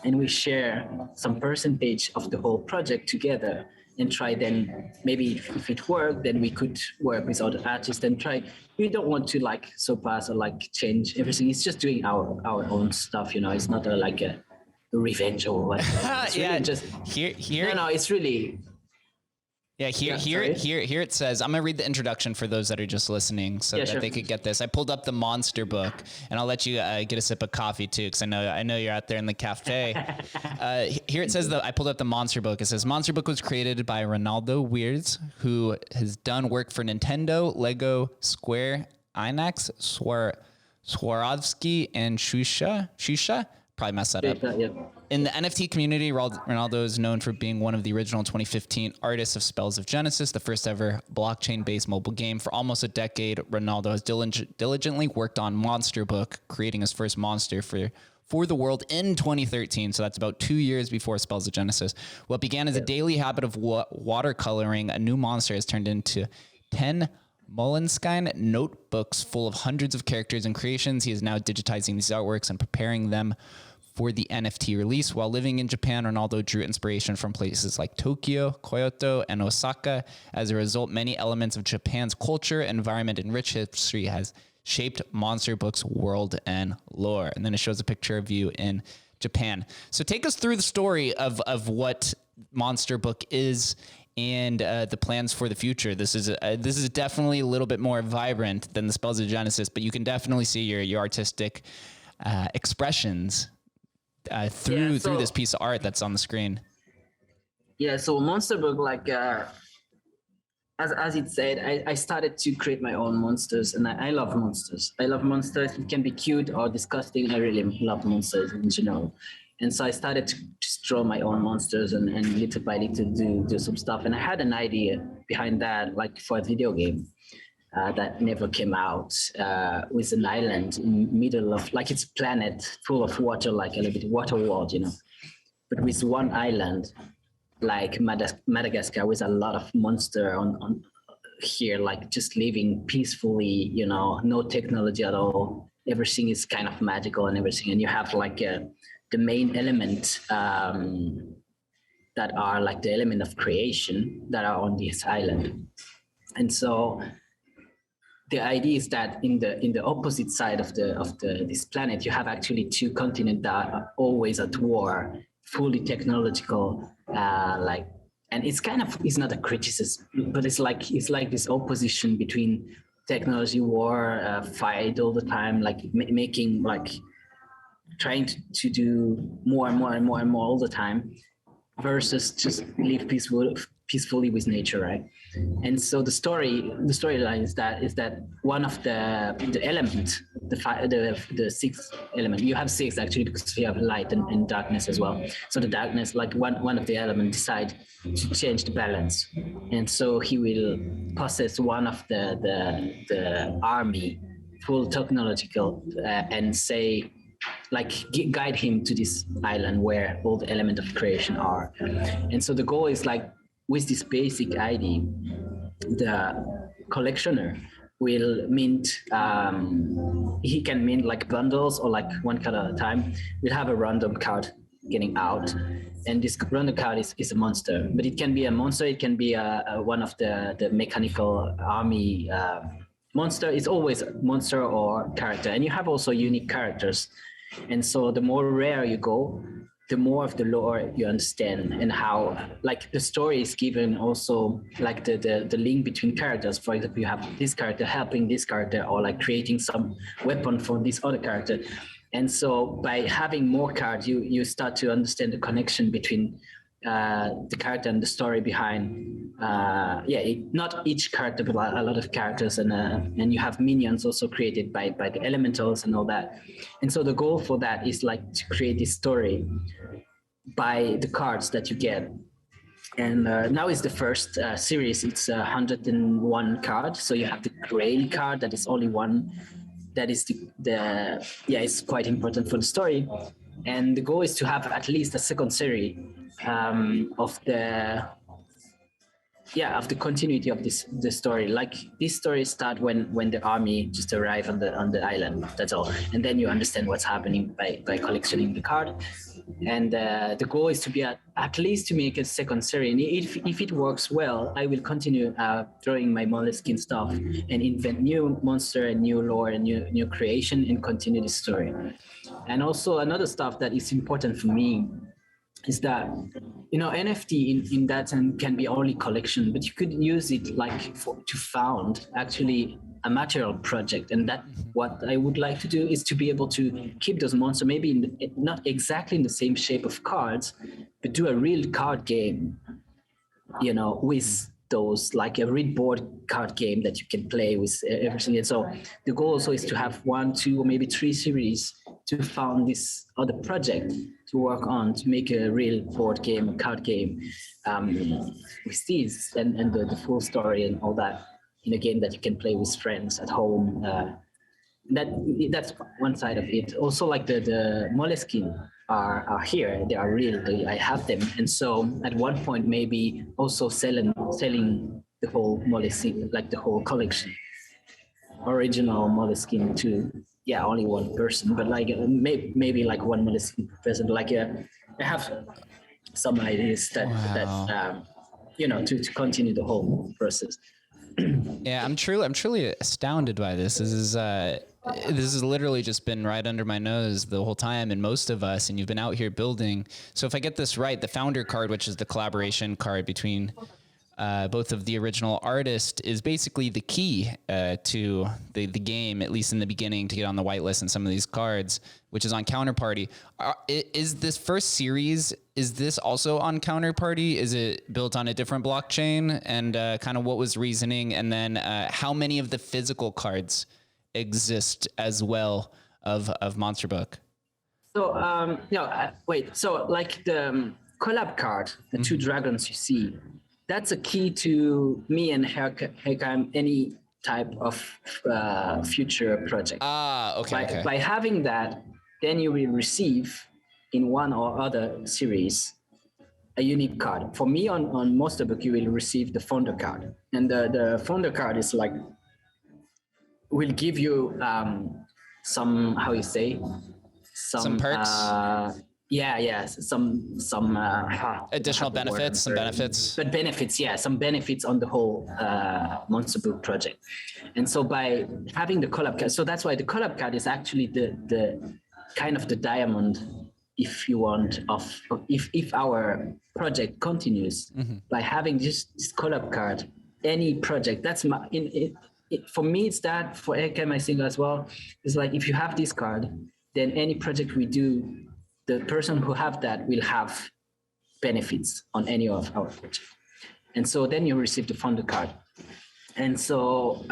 and we share some percentage of the whole project together, and try then, maybe if it worked, then we could work with other artists and try. We don't want to like surpass or like change everything. It's just doing our own stuff, It's not like a revenge or whatever. It's really just here. No, it's really. Yeah, here it says, I'm going to read the introduction for those that are just listening so that they could get this. I pulled up the Monster Book, and I'll let you get a sip of coffee too, because I know you're out there in the cafe. Here it says I pulled up the Monster Book. It says, Monster Book was created by Rinaldo Wirz, who has done work for Nintendo, Lego, Square, Inax, Swarovski, and Shusha. Probably messed that up. Yeah. In the NFT community, Rinaldo is known for being one of the original 2015 artists of Spells of Genesis, the first ever blockchain-based mobile game. For almost a decade, Rinaldo has diligently worked on Monster Book, creating his first monster for the world in 2013. So that's about 2 years before Spells of Genesis. What began as a daily habit of watercoloring a new monster has turned into 10 Moleskine notebooks full of hundreds of characters and creations. He is now digitizing these artworks and preparing them for the NFT release. While living in Japan, Ronaldo drew inspiration from places like Tokyo, Kyoto, and Osaka. As a result, many elements of Japan's culture, environment, and rich history has shaped Monster Book's world and lore. And then it shows a picture of you in Japan. So take us through the story of what Monster Book is and the plans for the future. This is definitely a little bit more vibrant than the Spells of Genesis, but you can definitely see your artistic expressions through this piece of art that's on the screen. Yeah, so Monster Book, like as it said, I started to create my own monsters, and I love monsters. I love monsters. It can be cute or disgusting. I really love monsters in general. And so I started to just draw my own monsters and little by little do some stuff. And I had an idea behind that, like for a video game that never came out, with an island in middle of, like it's a planet full of water, like a little bit water world, but with one island, like Madagascar, with a lot of monster on here, like just living peacefully, no technology at all. Everything is kind of magical and everything. And you have like the main element that are like the element of creation that are on this island. And so the idea is that in the opposite side of this planet, you have actually two continents that are always at war, fully technological, and it's not a criticism, but it's like this opposition between technology, war, fight all the time, like making, like trying to do more and more and more and more all the time, versus just live peacefully with nature, right? And so the storyline is that one of the element, the sixth element, you have six actually, because you have light and darkness as well. So the darkness, like one of the elements decide to change the balance, and so he will possess one of the army, full technological, and say, like guide him to this island where all the elements of creation are. And so the goal is, like, with this basic idea, the collectioner will mint, he can mint like bundles or like one card at a time. We'll have a random card getting out, and this random card is a monster, but it can be a monster, it can be one of the mechanical army monster. It's always a monster or character, and you have also unique characters. And so the more rare you go, the more of the lore you understand, and how, like, the story is given also, like the link between characters. For example, you have this character helping this character, or like creating some weapon for this other character. And so by having more cards, you start to understand the connection between the character and the story behind, not each character, but a lot of characters, and you have minions also created by the elementals and all that. And so the goal for that is, like, to create this story by the cards that you get. And now is the first series. It's 101 card. So you have the Grail card that is only one. That is it's quite important for the story. And the goal is to have at least a second series of the continuity of the story. Like, this story start when the army just arrive on the island. That's all, and then you understand what's happening by collecting the card. And the goal is to be at least to make a second series. And if it works well, I will continue drawing my Moleskine stuff and invent new monster and new lore and new creation, and continue the story. And also another stuff that is important for me is that, NFT in that sense can be only collection, but you could use it like to found actually a material project. And that what I would like to do is to be able to keep those monsters, maybe not exactly in the same shape of cards, but do a real card game, with those, like a real board card game that you can play with everything. And so the goal also is to have 1, 2, or maybe 3 series to found this other project to work on, to make a real board game, a card game, with these and the full story and all that, in a game that you can play with friends at home. That's one side of it. Also, like the Moleskine are here, they are real, I have them. And so at one point, maybe also selling the whole Moleskine, like the whole collection, original Moleskine to only one person, but like maybe like one Moleskine person. Like I have some ideas that to continue the whole process. Yeah, I'm truly astounded by this. This has literally just been right under my nose the whole time, and most of us, and you've been out here building. So if I get this right, the founder card, which is the collaboration card between both of the original artists, is basically the key to the game, at least in the beginning, to get on the whitelist and some of these cards, which is on Counterparty. Is this first series, is this also on Counterparty? Is it built on a different blockchain? And kind of what was reasoning? And then how many of the physical cards exist as well of Monster Book? So, wait. So like the collab card, the two dragons you see, that's a key to me and Herkheim, any type of future project. Okay. By having that, then you will receive in one or other series a unique card. For me, on Monster Book, you will receive the founder card. And the founder card is like, will give you some, how you say? Some perks? Some additional benefits, some benefits. But benefits, some benefits on the whole Monster Book project. And so by having the collab card, so that's why the collab card is actually the kind of the diamond, if you want, if our project continues. By having this collab card, any project, that's for me, it's that. For Herkheim, I think as well, it's like if you have this card, then any project we do, the person who have that will have benefits on any of our projects. And so then you receive the founder card. And so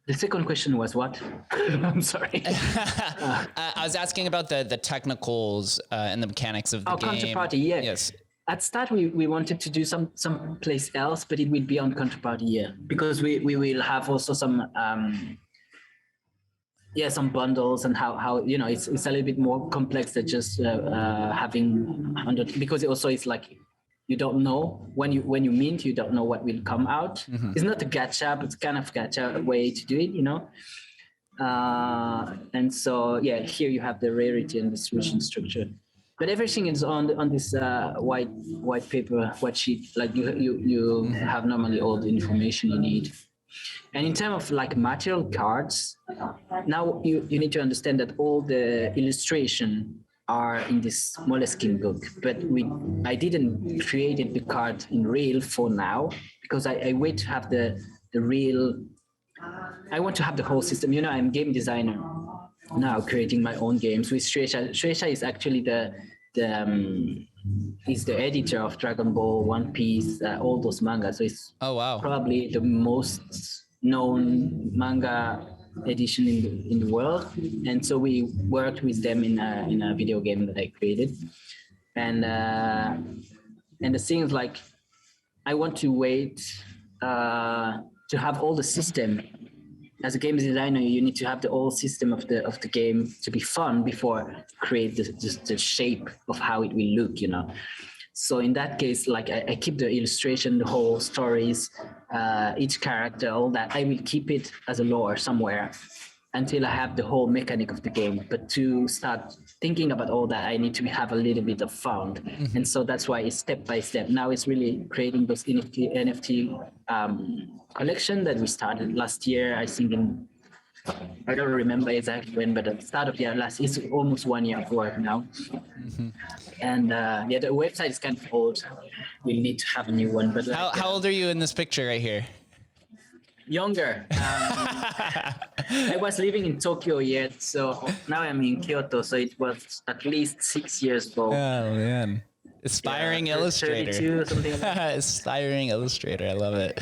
the second question was what? I'm sorry. I was asking about the technicals and the mechanics of the game. Counterparty, yeah. Yes. At start, we wanted to do some place else, but it will be on Counterparty, because we will have also some bundles and how it's a little bit more complex than just having 100, because it also is like you don't know when you mint, you don't know what will come out. It's not a gacha, but it's kind of gacha way to do it, and so here you have the rarity and distribution structure, but everything is on this white paper, white sheet. Like you have normally all the information you need. And in terms of like material cards, now you need to understand that all the illustration are in this Moleskine book, but I didn't create the card in real for now, because I wait to have the real. I want to have the whole system. I'm game designer now, creating my own games with Shueisha. Shueisha is actually he's the editor of Dragon Ball, One Piece, all those mangas. So it's probably the most known manga edition in the world. And so we worked with them in a video game that I created. And the thing is, like, I want to wait to have all the system. As a game designer, you need to have the whole system of the game to be fun before create the shape of how it will look, So in that case, like I keep the illustration, the whole stories, each character, all that. I will keep it as a lore somewhere until I have the whole mechanic of the game. But to start thinking about all that, I need to have a little bit of fun. And so that's why it's step by step. Now it's really creating those NFT collection that we started last year. I think I don't remember exactly when, but at the start of the year it's almost 1 year of work now. And the website is kind of old. We need to have a new one. But how old are you in this picture right here? Younger. I was living in Tokyo yet, so now I'm in Kyoto. So it was at least 6 years ago. Oh man. Aspiring illustrator. 32, something like that. Aspiring illustrator. I love it.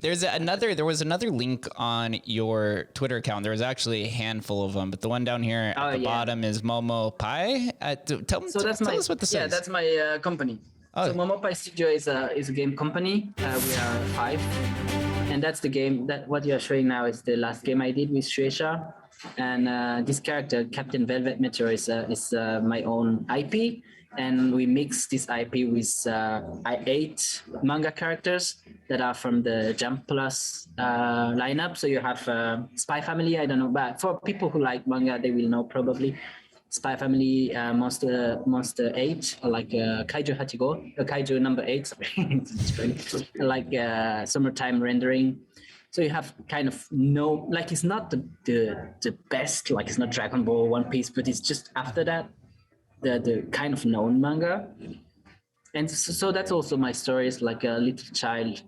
There was another link on your Twitter account. There was actually a handful of them, but the one down here at the bottom is Momo-pi. Tell us what this is. Yeah, that's my company. Oh. So Momo-pi Studio is a game company. We are 5. And that's the game that what you're showing now is the last game I did with Shueisha. And this character, Captain Velvet Meteor, is my own IP. and we mix this IP with 8 manga characters that are from the Jump Plus lineup. So you have Spy Family. I don't know, but for people who like manga, they will know probably. Spy Family, Monster 8, or like Kaiju Hachigo, Kaiju number 8, sorry, like Summertime Rendering. So you have kind of like it's not the best, like it's not Dragon Ball, One Piece, but it's just after that, the kind of known manga. And so that's also my story. It's like a little child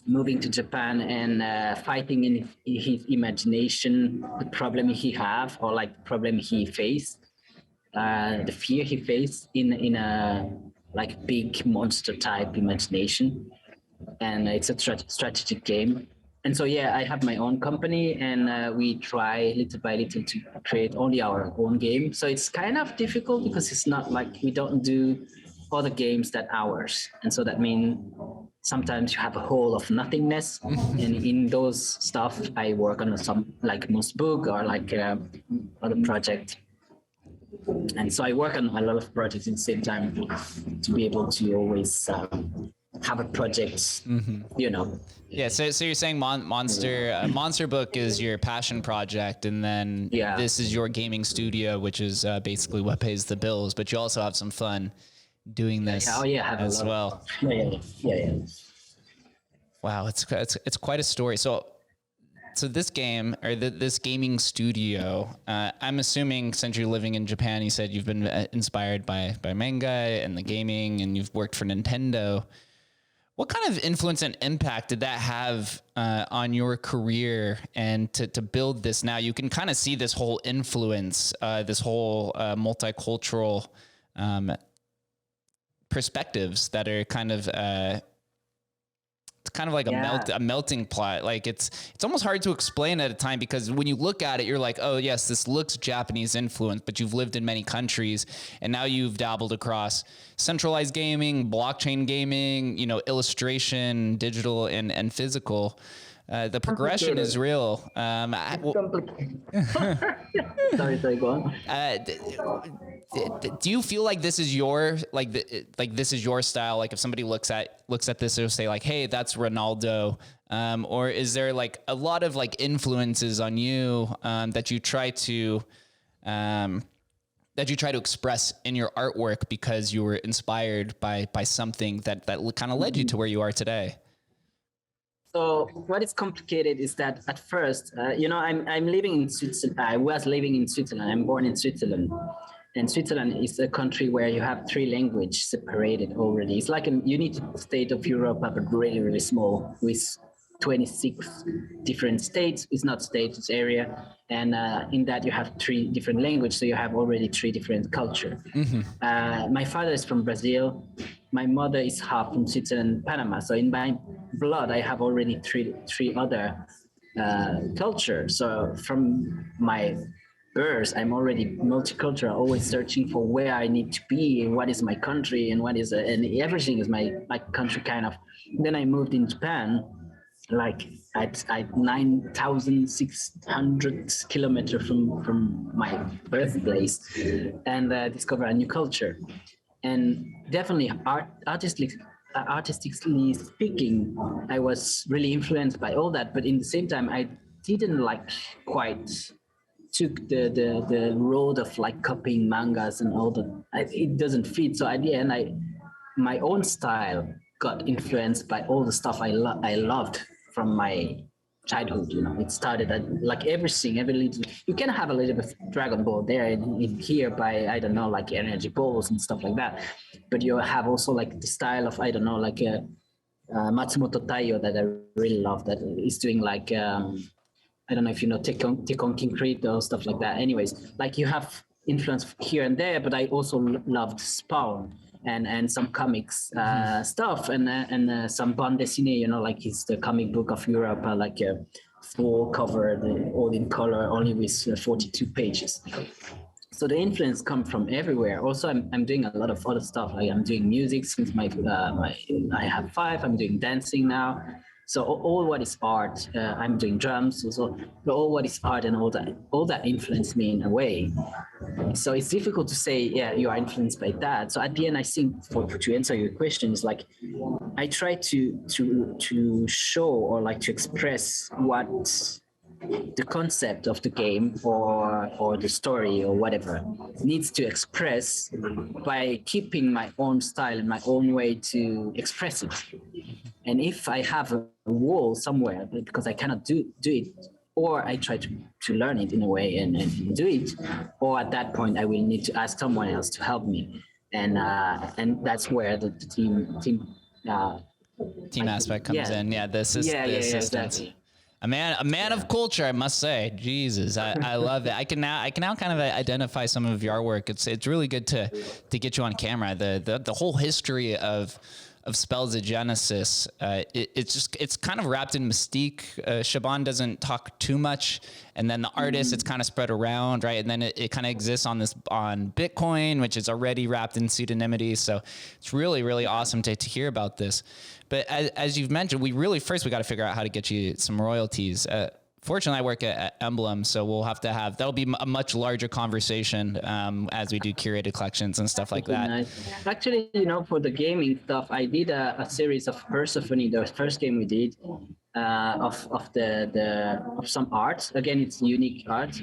moving to Japan and fighting in his imagination the problem he have, or like the problem he faced. The fear he faced in a like big monster type imagination, and it's a strategic game. And so yeah, I have my own company, and we try little by little to create only our own game. So it's kind of difficult because it's not like we don't do other games that ours, and so that means sometimes you have a hole of nothingness, and in those stuff I work on some like most book or like other project. And so I work on a lot of projects at the same time to be able to always have a project, you know. Yeah, so you're saying Monster Book is your passion project, and then this is your gaming studio, which is basically what pays the bills, but you also have some fun doing this as well. Yeah. Wow, it's quite a story. So this game, or this gaming studio, I'm assuming since you're living in Japan, you said you've been inspired by manga and the gaming, and you've worked for Nintendo. What kind of influence and impact did that have on your career and to build this? Now you can kind of see this whole influence, this whole multicultural perspectives that are kind of it's kind of like a melting pot. Like it's almost hard to explain at a time, because when you look at it, you're like, oh yes, this looks Japanese influence, but you've lived in many countries, and now you've dabbled across centralized gaming, blockchain gaming, you know, illustration, digital and physical. The progression is real. Sorry, go on. Do you feel like this is your this is your style? Like if somebody looks at this, they'll say like, "Hey, that's Rinaldo," or is there like a lot of like influences on you that you try to express in your artwork because you were inspired by something that kind of led you to where you are today? So what is complicated is that at first, I'm living in Switzerland. I was living in Switzerland. I'm born in Switzerland. And Switzerland is a country where you have 3 languages separated already. It's like a united state of Europe, but really, really small, with 26 different states. It's not states, it's area. And in that you have 3 different languages. So you have already 3 different cultures. My father is from Brazil. My mother is half from Switzerland, Panama. So in my blood, I have already three other cultures. So from my birth, I'm already multicultural, always searching for where I need to be, and what is my country, and and everything is my country kind of. Then I moved in Japan, like at 9,600 kilometers from my birthplace, and discover a new culture. And definitely artistically speaking, I was really influenced by all that. But in the same time, I didn't quite took the road of like copying mangas and all that. It doesn't fit. So at the end, my own style got influenced by all the stuff I loved from my childhood. You know, it started at like every little. You can have a little bit of Dragon Ball there in here by like energy balls and stuff like that, but you have also like the style of like Matsumoto Taiyo that I really love, that is doing like I don't know if you know Tekken Concrete or stuff like that. Anyways, like you have influence here and there, but I also loved Spawn and some comics stuff and some bande dessinée, like it's the comic book of Europe, like a full cover, all in color, only with 42 pages. So the influence comes from everywhere. Also, I'm doing a lot of other stuff. Like I'm doing music since I have 5. I'm doing dancing now. So all what is art, I'm doing drums, so all what is art and all that influenced me in a way. So it's difficult to say, yeah, you are influenced by that. So at the end, I think to answer your question is like, I try to show or like to express what the concept of the game or the story or whatever needs to express by keeping my own style and my own way to express it. And if I have a wall somewhere because I cannot do it, or I try to learn it in a way and do it, or at that point I will need to ask someone else to help me. And that's where the team aspect comes in. Yeah, the assistance. Exactly. A man of culture, I must say. Jesus, I love it. I can now kind of identify some of your artwork. It's really good to get you on camera. The whole history of Spells of Genesis, it's kind of wrapped in mystique. Shaban doesn't talk too much, and then the artist, it's kind of spread around, right? And then it kind of exists on Bitcoin, which is already wrapped in pseudonymity. So it's really, really awesome to hear about this. But as you've mentioned, we got to figure out how to get you some royalties. Fortunately, I work at Emblem, so we'll have to that'll be a much larger conversation as we do curated collections and stuff like that. Nice. Actually, for the gaming stuff, I did a series of Persephone, the first game we did, of some art. Again, it's unique art.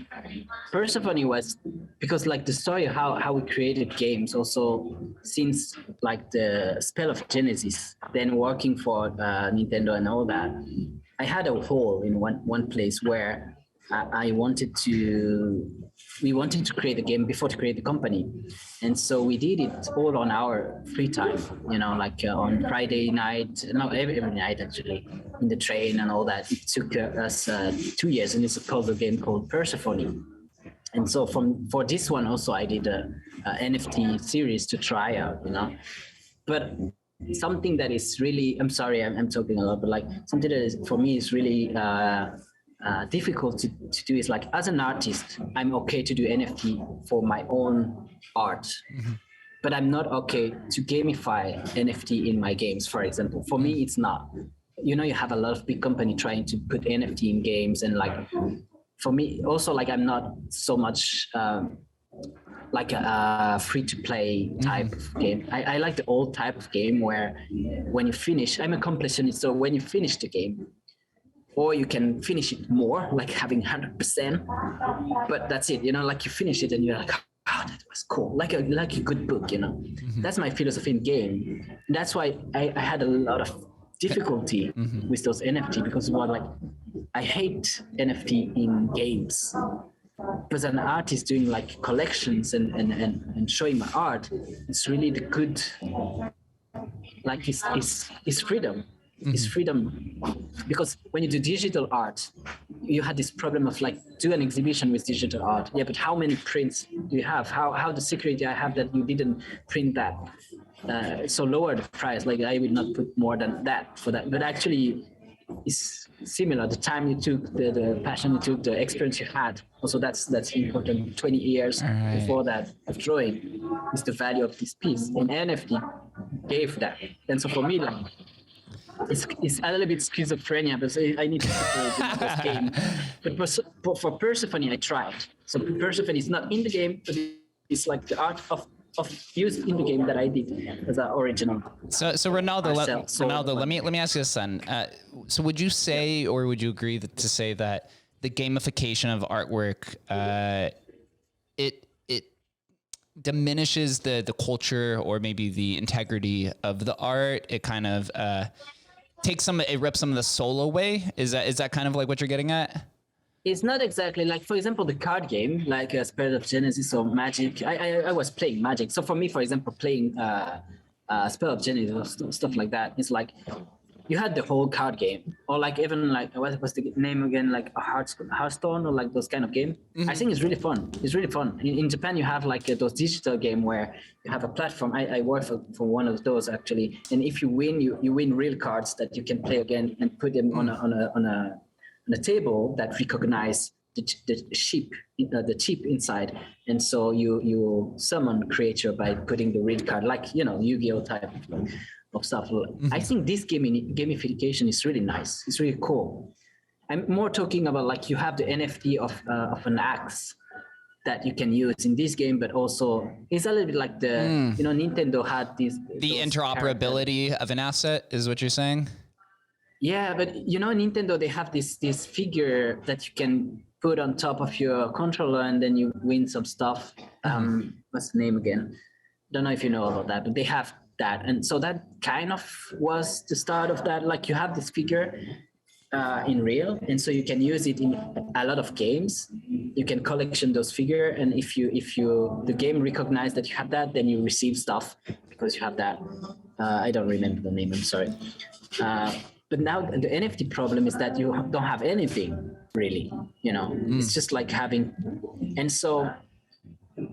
Persephone was because like the story how we created games also since like the Spell of Genesis, then working for Nintendo and all that. I had a hole in one place where we wanted to create a game before to create the company. And so we did it all on our free time, like on Friday night, every night actually, in the train and all that. It took us 2 years, and it's called a game called Persephone. And so for this one also, I did a NFT series to try out, But something that is really, I'm sorry, I'm talking a lot, but like something that is for me is really difficult to do is like, as an artist, I'm okay to do NFT for my own art, but I'm not okay to gamify NFT in my games, for example. For me, it's not. You have a lot of big company trying to put NFT in games, and like for me also, like I'm not so much like a free-to-play type of game. I like the old type of game where when you finish, I'm a completionist, so when you finish the game, or you can finish it more, like having 100%, but that's it, like you finish it and you're like, oh, that was cool, like a good book, That's my philosophy in game. That's why I had a lot of difficulty with those NFT, because I hate NFT in games. As an artist doing like collections and showing my art, it's really the good, like it's freedom. It's freedom, because when you do digital art, you had this problem of like, do an exhibition with digital art. Yeah, but how many prints do you have? How the security I have that you didn't print that? So lower the price. Like I will not put more than that for that. But actually, it's similar. The time you took, the passion you took, the experience you had. Also, that's important. 20 years before that of drawing is the value of this piece. And NFT gave that. And so for me, like, it's a little bit schizophrenia, but I need to play this game. But for Persephone, I tried. So Persephone is not in the game, but it's like the art of used in the game that I did as an original. So Rinaldo, let me ask you this then. So would you say, or would you agree to say that the gamification of artwork, it diminishes the culture or maybe the integrity of the art? It kind of it rips some of the soul away. Is that kind of like what you're getting at? It's not exactly like, for example, the card game, like Spirit of Genesis or Magic. I was playing Magic. So for me, for example, playing Spirit of Genesis or stuff like that, it's like you had the whole card game, or like even like, what was the name again? Like a Hearthstone or like those kind of game. I think it's really fun. It's really fun. In Japan, you have like those digital game where you have a platform. I work for one of those actually. And if you win, you win real cards that you can play again and put them on a table that recognize the chip inside, and so you summon creature by putting the real card, like Yu-Gi-Oh type of thing. of stuff. I think this gamification is really nice. It's really cool. I'm more talking about like you have the NFT of an axe that you can use in this game, but also it's a little bit like the Nintendo had the interoperability of an asset is what you're saying. Yeah, but Nintendo, they have this figure that you can put on top of your controller, and then you win some stuff. What's the name again? Don't know if you know about that, but they have that, and so that kind of was the start of that. Like you have this figure in real, and so you can use it in a lot of games. You can collection those figure, and if the game recognize that you have that, then you receive stuff because you have that. I don't remember the name. I'm sorry. But now the NFT problem is that you don't have anything really. It's just like having, and so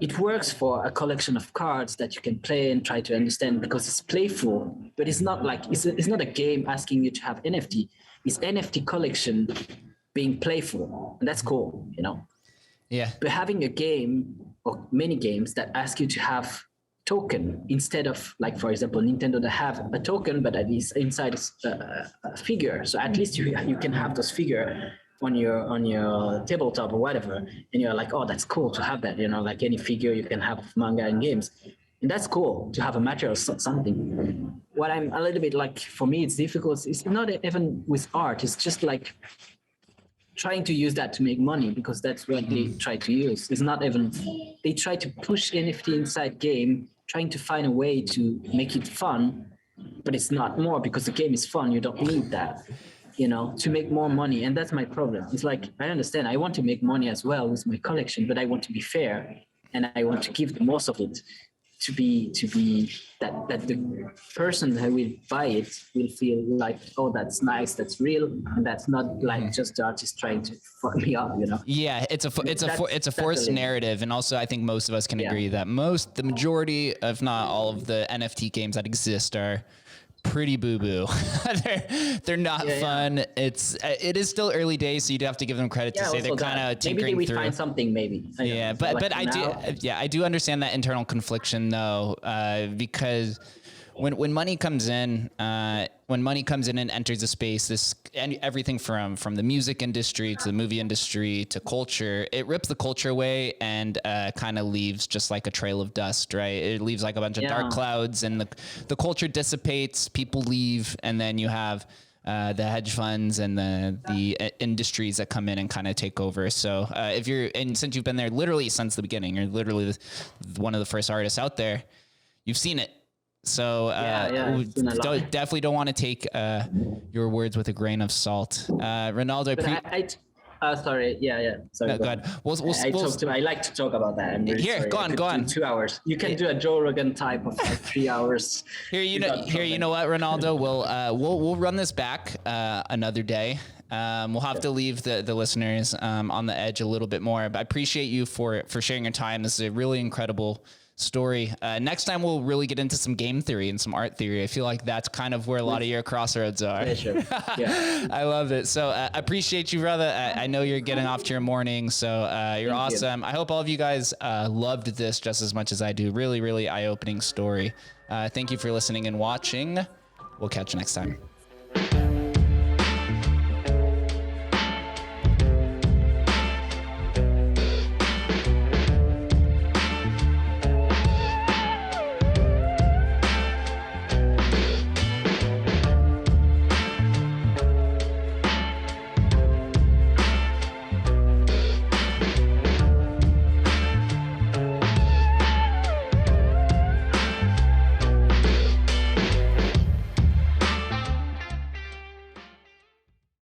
it works for a collection of cards that you can play and try to understand because it's playful, but it's not like it's not a game asking you to have NFT. It's NFT collection being playful, and that's cool, Yeah. But having a game or many games that ask you to have token instead of, like, for example, Nintendo, that have a token, but at least inside a figure. So at least you can have those figure on your tabletop or whatever, and you're like, oh, that's cool to have that. Like any figure you can have of manga and games. And that's cool to have a material something. What I'm a little bit like, for me, it's difficult. It's not even with art. It's just like trying to use that to make money, because that's what they try to use. It's not even, they try to push NFT inside game, trying to find a way to make it fun, but it's not more because the game is fun. You don't need that, to make more money. And that's my problem. It's like, I understand I want to make money as well with my collection, but I want to be fair, and I want to give the most of it to be that the person who will buy it will feel like, oh, that's nice, that's real, and that's not like just the artist trying to fuck me up, Yeah, it's a forced narrative, and also I think most of us can agree that the majority, if not all, of the NFT games that exist are pretty boo-boo. they're not fun. Yeah. It is still early days, so you'd have to give them credit to say they're kind of tinkering maybe through. Find something, maybe. But I do understand that internal confliction though, because when money comes in and enters the space, everything from the music industry to the movie industry to culture, it rips the culture away and kind of leaves just like a trail of dust, right? It leaves like a bunch of dark clouds, and the culture dissipates, people leave, and then you have the hedge funds and the industries that come in and kind of take over. So since you've been there literally since the beginning, you're literally one of the first artists out there, you've seen it. So definitely don't want to take your words with a grain of salt. Rinaldo, sorry. Yeah. Sorry. No, go ahead. I like to talk about that. Here, go on. 2 hours. You can do a Joe Rogan type of like 3 hours. You know what, Rinaldo? We'll run this back another day. We'll have to leave the listeners on the edge a little bit more. But I appreciate you for sharing your time. This is a really incredible story. Next time we'll really get into some game theory and some art theory. I feel like that's kind of where a lot of your crossroads are. Yeah, sure. Yeah. I love it. So I appreciate you, brother. I know you're getting off to your morning, so you're awesome. I hope all of you guys loved this just as much as I do. Really, really eye-opening story. Thank you for listening and watching. We'll catch you next time.